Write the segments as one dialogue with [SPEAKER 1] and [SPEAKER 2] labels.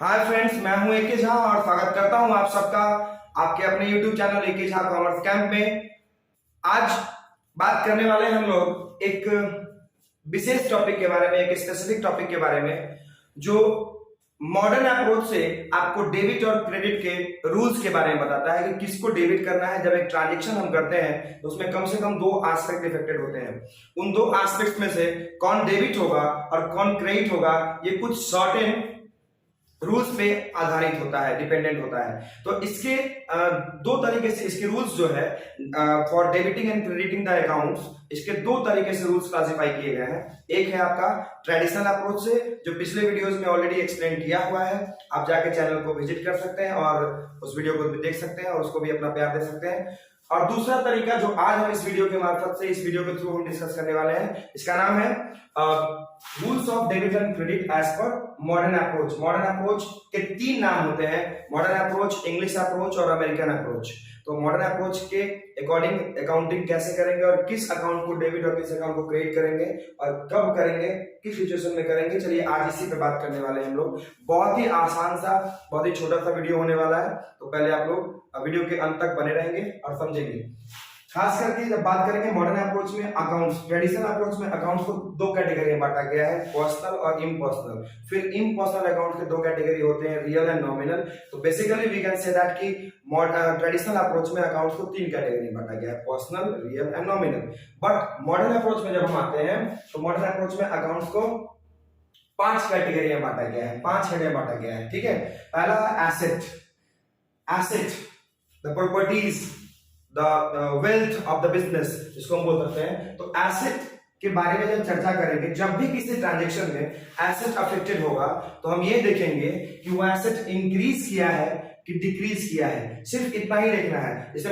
[SPEAKER 1] Hi friends, मैं हूं एके झा और स्वागत करता हूं आप सबका आपके अपने YouTube channel AK Jha commerce camp में। आज बात करने वाले हैं हम लोग एक विशेष टॉपिक के बारे में, एक स्पेसिफिक टॉपिक के बारे में जो मॉडर्न अप्रोच से आपको डेबिट और क्रेडिट के रूल्स के बारे में बताता है कि किसको डेबिट करना है। जब एक ट्रांजेक्शन हम करते हैं तो उसमें कम से कम दो एस्पेक्ट इफेक्टेड होते हैं। उन दो एस्पेक्ट में से कौन डेबिट होगा और कौन क्रेडिट होगा, ये कुछ सर्टेन रूल्स पे आधारित होता है, डिपेंडेंट होता है। तो इसके दो तरीके से इसके रूल्स जो है for debiting and crediting the accounts, इसके दो तरीके से रूल्स क्लासिफाई किए गए हैं। एक है आपका ट्रेडिशनल अप्रोच से, जो पिछले वीडियोस में ऑलरेडी एक्सप्लेन किया हुआ है। आप जाके चैनल को विजिट कर सकते हैं और उस वीडियो को भी देख सकते हैं और उसको भी अपना प्यार दे सकते हैं। और दूसरा तरीका जो आज हम इस वीडियो के मार्फत से, इस वीडियो के थ्रू हम डिस्कस करने वाले हैं, इसका नाम है rules of debit and credit as per modern approach. Modern approach के तीन नाम होते हैं: मॉडर्न अप्रोच, इंग्लिश अप्रोच और अमेरिकन अप्रोच। तो मॉडर्न अप्रोच के अकॉर्डिंग अकाउंटिंग कैसे करेंगे और किस अकाउंट को डेबिट और किस अकाउंट को क्रेडिट करेंगे और कब करेंगे, किस सिचुएशन में करेंगे, चलिए आज इसी पे बात करने वाले हैं हम लोग। बहुत ही आसान सा, बहुत ही छोटा सा वीडियो होने वाला है, तो पहले आप लोग वीडियो के अंत तक बने रहेंगे और समझेंगे। खास करके जब बात करेंगे मॉडर्न अप्रोच में अकाउंट्स, ट्रेडिशनल अप्रोच में अकाउंट्स को दो कैटेगरी में बांटा गया है, पर्सनल और इम्पर्सनल। फिर इम्पर्सनल अकाउंट के दो कैटेगरी होते हैं, रियल एंड नॉमिनल। तो basically we can say that कि ट्रेडिशनल अप्रोच में अकाउंट्स को तीन कैटेगरी में बांटा गया है, personal, real and nominal. But modern approach में जब हम आते हैं तो मॉडर्न अप्रोच में अकाउंट्स को पांच कैटेगरी में बांटा गया है, पांच हेड में बांटा गया है। ठीक है, पहला asset, the properties, the wealth of the business, जिसको हम बोल सकते हैं। तो एसेट के बारे में जब चर्चा करेंगे, जब भी किसी ट्रांजैक्शन में एसेट अफेक्टेड होगा तो हम ये देखेंगे कि वो एसेट इंक्रीज किया है कि डिक्रीज किया है, सिर्फ इतना ही देखना है। जैसे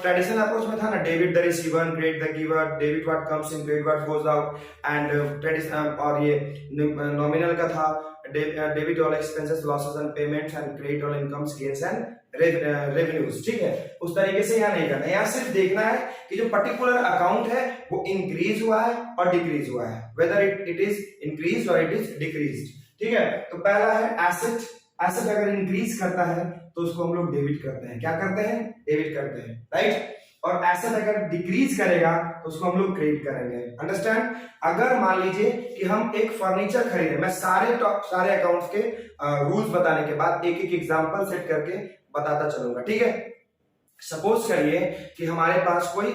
[SPEAKER 1] ट्रेडिशनल अप्रोच में था ना, debit the receiver, credit the giver, debit what comes in, credit what goes out. And traditional और ये नॉमिनल का था, debit all expenses, losses and payments and credit all incomes, gains and revenues. ठीक है, उस तरीके से यहाँ नहीं करना है। यहाँ सिर्फ देखना है कि जो पर्टिकुलर अकाउंट है वो इंक्रीज हुआ है और डिक्रीज हुआ है, वेदर इट इज इंक्रीज और इट इज डिक्रीज। ठीक है, तो पहला है एसेट। एसेट अगर इंक्रीज करता है तो उसको हम लोग डेबिट करते हैं। क्या करते हैं? डेबिट करते हैं, राइट। और एसेट अगर डिक्रीज करेगा तो उसको हम लोग क्रेडिट करेंगे। अंडरस्टैंड? अगर मान लीजिए कि हम एक फर्नीचर खरीदे, मैं सारे अकाउंट्स के रूल्स बताने के बाद एक एक एग्जांपल सेट करके बताता चलूंगा। ठीक है, सपोज करिए कि हमारे पास कोई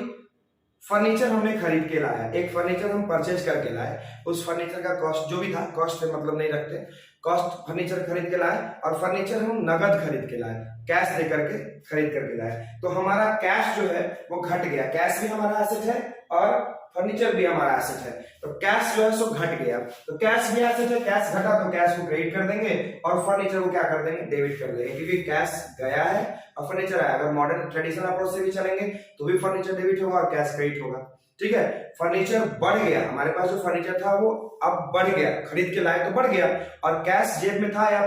[SPEAKER 1] फर्नीचर हमने खरीद के लाया, एक फर्नीचर हम परचेज करके लाए। उस फर्नीचर का कॉस्ट जो भी था, कॉस्ट से मतलब नहीं रखते, कॉस्ट फर्नीचर खरीद के लाए और फर्नीचर हम नगद खरीद के लाए, कैश दे करके खरीद करके लाए। तो हमारा कैश जो है वो घट गया। कैश भी हमारा एसेट है और फर्नीचर भी हमारा एसेट है, तो कैश जो है सो घट गया। तो कैश भी एसेट है, कैश घटा तो कैश को क्रेडिट कर देंगे और फर्नीचर को क्या कर देंगे? डेबिट कर देंगे, क्योंकि कैश गया है और फर्नीचर आया। अगर मॉडर्न ट्रेडिशनल अप्रोच से भी चलेंगे तो भी फर्नीचर डेबिट होगा और कैश क्रेडिट होगा। ठीक है, फर्नीचर बढ़ गया, हमारे पास जो फर्नीचर था वो अब बढ़ गया, खरीद के लाए तो बढ़ गया, और कैश जेब में था या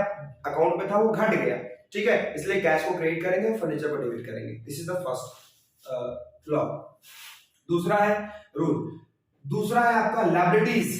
[SPEAKER 1] अकाउंट में था वो घट गया। ठीक है, इसलिए कैश को क्रेडिट करेंगे, फर्नीचर को डेबिट करेंगे। This is the first law. दूसरा है रूल, दूसरा है आपका लायबिलिटीज।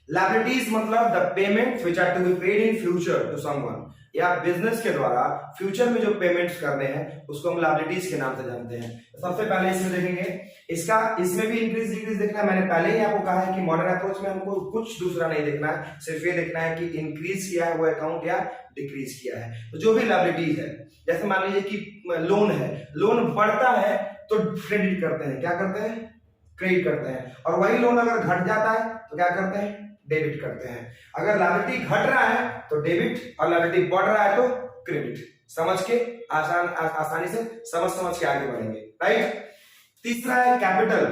[SPEAKER 1] लायबिलिटीज मतलब the payment which are to be paid in future to someone, या बिजनेस के द्वारा फ्यूचर में जो पेमेंट्स करने हैं उसको हम लायबिलिटीज के नाम से जानते हैं। सबसे पहले इसमें देखेंगे, इसमें भी इंक्रीज डिक्रीज देखना है। मैंने पहले ही आपको कहा है कि मॉडर्न अप्रोच में हमको कुछ दूसरा नहीं देखना है, सिर्फ ये देखना है कि इंक्रीज किया है वो अकाउंट या डिक्रीज किया है। तो जो भी लायबिलिटीज है, जैसे मान लीजिए कि लोन है, लोन बढ़ता है तो क्रेडिट करते हैं। क्या करते हैं? क्रेडिट करते हैं। और वही लोन अगर घट जाता है तो क्या करते हैं? डेबिट करते हैं। अगर लायबिलिटी घट रहा है तो डेबिट और लायबिलिटी बढ़ रहा है तो क्रेडिट। समझ के आसानी से समझ के आगे बढ़ेंगे, राइट। तीसरा है कैपिटल,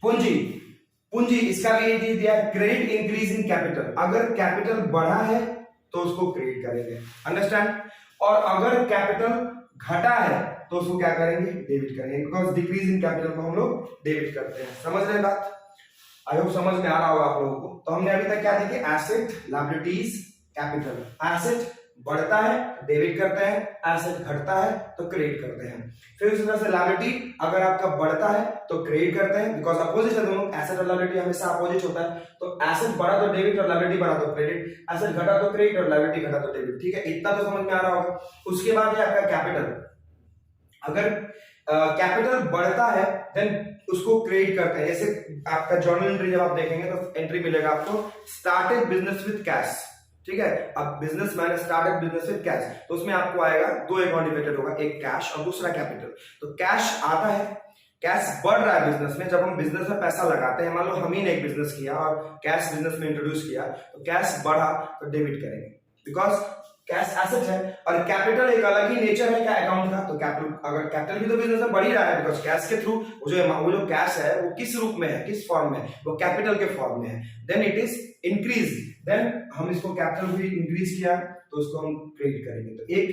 [SPEAKER 1] पूंजी। इसका लिए दिया क्रेडिट इंक्रीज इन कैपिटल। अगर कैपिटल बढ़ा है तो उसको क्रेडिट करेंगे, अंडरस्टैंड। और अगर कैपिटल घटा है तो उसको क्या करेंगे? डेबिट करेंगे, बिकॉज डिक्रीज इन कैपिटल को हम लोग डेबिट करते हैं। समझ रहे बात? आई होप समझ में आ रहा होगा आप लोगों को। तो हमने अभी तक क्या देखे? Asset, liabilities, capital. एसेट बढ़ता है तो डेबिट करते हैं, एसेट घटता है तो क्रेडिट करते हैं। फिर उसी तरह से लायबिलिटी, अगर आपका बढ़ता है तो क्रेडिट करते हैं, बिकॉज अपोजिट है दोनों, एसेट और लायबिलिटी हमेशा अपोजिट होता है। तो एसेट बढ़ा तो डेबिट और लायबिलिटी बढ़ा तो क्रेडिट, एसेट घटा तो क्रेडिट और लायबिलिटी घटा तो डेबिट। ठीक है, इतना तो समझ में आ रहा होगा। उसके बाद है आपका कैपिटल। अगर कैपिटल बढ़ता है देन उसको क्रेडिट करते हैं। जैसे आपका जर्नल एंट्री जब आप देखेंगे तो एंट्री मिलेगा आपको स्टार्टेड बिजनेस विद कैश। ठीक है, अब बिजनेस मैंने स्टार्टेड बिजनेस विद कैश, तो उसमें आपको आएगा दो अकाउंट डिफेक्टेड होगा, एक कैश और दूसरा कैपिटल। तो कैश आता है, कैश बढ़ रहा है बिजनेस में। जब हम बिजनेस में पैसा लगाते हैं, मान लो हम ही ने एक बिजनेस किया और कैश बिजनेस में इंट्रोड्यूस किया, तो कैश बढ़ा तो डेबिट करेंगे, बिकॉज कैश एसेट है। और कैपिटल एक अलग ही नेचर है क्या अकाउंट का। तो कैपिटल, अगर कैपिटल भी तो बिजनेस में बढ़ ही रहा है, बिकॉज कैश के थ्रू वो जो कैश है वो किस रूप में है, किस फॉर्म में है, वो कैपिटल के फॉर्म में है, then it is increase. Then हम इसको कैपिटल भी इंक्रीज किया तो उसको हम क्रेडिट करेंगे। तो एक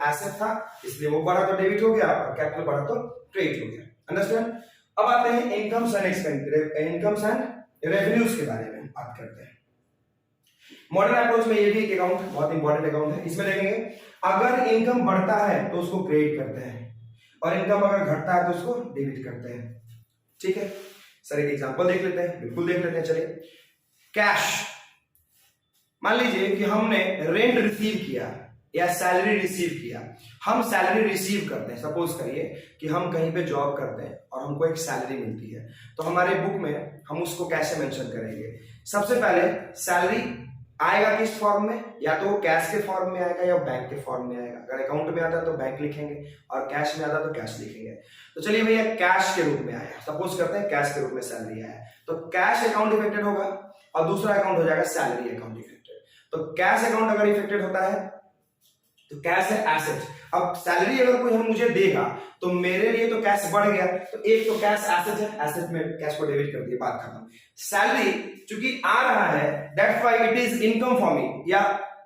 [SPEAKER 1] एसेट था इसलिए वो बढ़ा तो डेबिट हो गया, और कैपिटल बढ़ा तो क्रेडिट हो गया। अंडरस्टैंड। अब आते हैं incomes and expense, incomes and revenues के बारे में बात करते हैं। मॉडर्न अप्रोच में ये भी एक अकाउंट बहुत इंपॉर्टेंट अकाउंट है। इसमें देखेंगे अगर इनकम बढ़ता है तो उसको क्रेडिट करते हैं, और इनकम अगर घटता है तो उसको डेबिट करते हैं। ठीक है सर, एक एग्जांपल देख लेते हैं। बिल्कुल देख लेते हैं, चलिए। कैश, मान लीजिए कि हमने रेंट रिसीव किया या सैलरी रिसीव किया। हम सैलरी रिसीव करते हैं, सपोज करिए कि हम कहीं पे जॉब करते हैं और हमको एक सैलरी मिलती है, तो हमारे बुक में हम उसको कैसे मेंशन करेंगे। सबसे पहले सैलरी आएगा किस फॉर्म में, या तो वो कैश के फॉर्म में आएगा या बैंक के फॉर्म में आएगा। अगर अकाउंट में आता है तो बैंक लिखेंगे, और कैश में आता है तो कैश लिखेंगे। तो चलिए भैया, कैश के रूप में आया, सपोज करते हैं कैश के रूप में सैलरी आया, तो कैश अकाउंट इफेक्टेड होगा और दूसरा अकाउंट हो जाएगा सैलरी अकाउंट इफेक्टेड। तो कैश अकाउंट अगर इफेक्टेड होता है तो कैश है एसेट। अब सैलरी अगर कोई हम मुझे देगा तो मेरे लिए तो कैश बढ़ गया, तो एक तो कैश एसेट है, एसेट में कैश को डेबिट कर दिया, बात खत्म। सैलरी चूंकि आ रहा है that's why it is income for me, या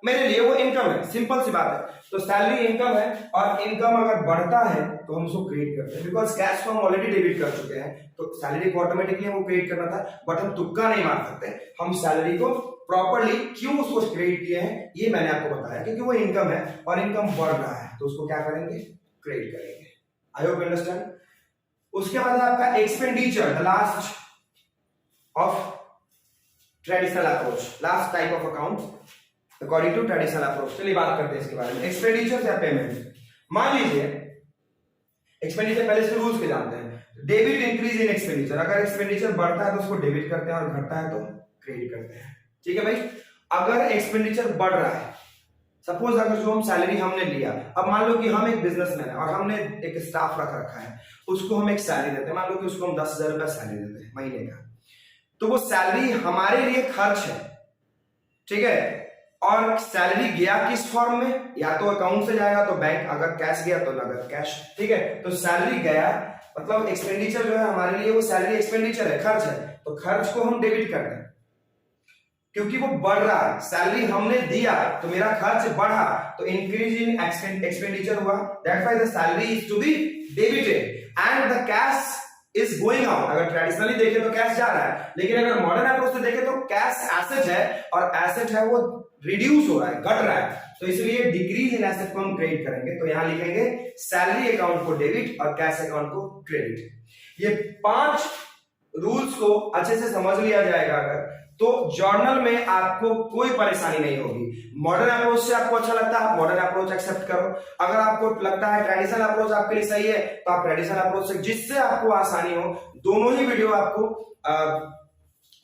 [SPEAKER 1] मेरे लिए वो इनकम है, सिंपल सी बात है। तो सैलरी इनकम है, और इनकम अगर बढ़ता है तो हम उसको क्रेडिट करते हैं, बिकॉज कैश को हम ऑलरेडी डेबिट कर चुके हैं। तो सैलरी को ऑटोमेटिकली हमको क्रेडिट करना था, बट हम तुक्का नहीं मार सकते। हम सैलरी को प्रॉपर्ली क्यों उसको क्रेडिट किए हैं ये मैंने आपको बताया, क्योंकि वो इनकम है और इनकम बढ़ रहा है, तो उसको क्या करेंगे, क्रेडिट करेंगे। I hope understand. उसके बाद आपका expenditure, the last of traditional approach, last type of account according to traditional approach. चलिए बात करते हैं इसके बारे में, एक्सपेंडिचर या पेमेंट। मान लीजिए एक्सपेंडिचर, पहले इसके रूल्स के जानते हैं। डेबिट इंक्रीज इन एक्सपेंडिचर, अगर एक्सपेंडिचर बढ़ता है तो उसको डेबिट करते हैं और घटता है तो क्रेडिट करते हैं। ठीक है भाई। अगर एक्सपेंडिचर बढ़ रहा है, सपोज अगर जो हम सैलरी हमने लिया, अब मान लो कि हम एक बिजनेसमैन है और हमने एक स्टाफ रखा है, उसको हम एक सैलरी देते हैं, मान लो कि उसको हम 10,000 रुपया सैलरी देते हैं महीने का, तो वो सैलरी हमारे लिए खर्च है। ठीक है, और सैलरी गया किस फॉर्म में, या तो अकाउंट से जाएगा तो बैंक, अगर कैश गया तो नगद कैश। ठीक है, तो सैलरी गया मतलब एक्सपेंडिचर जो है हमारे लिए वो सैलरी एक्सपेंडिचर है, खर्च है, तो खर्च को हम डेबिट करते हैं क्योंकि वो बढ़ रहा है। सैलरी हमने दिया तो मेरा खर्च बढ़ा, तो इंक्रीज इन एक्सपेंडिचर हुआ, that's why the salary is to be debited and the cash is going out. अगर ट्रेडिशनली देखें तो कैश जा रहा है, लेकिन अगर मॉडर्न अप्रोच से देखें तो कैश एसेट है, और एसेट है वो रिड्यूस हो रहा है, घट रहा है, तो इसलिए डिक्रीज इन एसेट को हम क्रेडिट करेंगे। तो यहां लिखेंगे सैलरी अकाउंट को डेबिट और कैश अकाउंट को क्रेडिट। ये 5 रूल्स को अच्छे से समझ लिया जाएगा अगर, तो जर्नल में आपको कोई परेशानी नहीं होगी। मॉडर्न अप्रोच से आपको अच्छा लगता है, मॉडर्न अप्रोच एक्सेप्ट करो। अगर आपको लगता है ट्रेडिशनल अप्रोच आपके लिए सही है, तो आप ट्रेडिशनल अप्रोच से, जिससे आपको आसानी हो। दोनों ही वीडियो आपको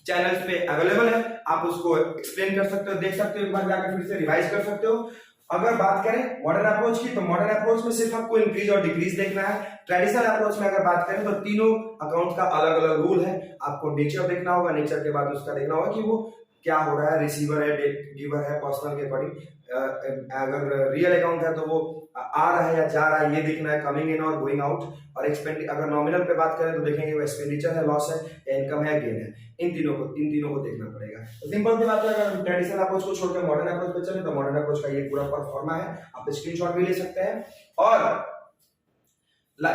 [SPEAKER 1] चैनल्स पे अवेलेबल है, आप उसको एक्सप्लेन कर सकते हो, देख सकते हो, एक बार जाकर फिर से रिवाइज कर सकते हो। अगर बात करें मॉडर्न अप्रोच की, तो मॉडर्न अप्रोच में सिर्फ आपको इंक्रीज और डिक्रीज देखना है। ट्रेडिशनल अप्रोच में अगर बात करें तो तीनों अकाउंट का अलग अलग रूल है। आपको नेचर देखना होगा, नेचर के बाद उसका देखना होगा कि वो क्या हो रहा है, रिसीवर है, गिवर है, पर्सनल के अकॉर्डिंग। अगर रियल अकाउंट है तो वो आ रहा है या जा रहा है ये देखना है, कमिंग इन और गोइंग आउट। और अगर नॉमिनल पे बात करें तो देखेंगे वो एक्सपेंडिचर है, लॉस है, या इनकम है, गेन है। इन तीनों को देखना पड़ेगा। तो सिंपल सी बात है, अगर ट्रेडिशनल अप्रोच को छोड़कर मॉडर्न अप्रोच पे चले तो मॉडर्न अप्रोच का ये पूरा परफॉर्मा है, आप स्क्रीनशॉट भी ले सकते हैं। और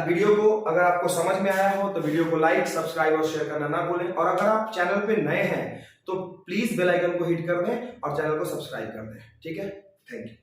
[SPEAKER 1] वीडियो को अगर आपको समझ में आया हो तो वीडियो को लाइक, सब्सक्राइब और शेयर करना ना भूलें। और अगर आप चैनल पे नए हैं तो प्लीज बेल आइकन को हिट कर दें और चैनल को सब्सक्राइब कर दें। ठीक है, थैंक यू।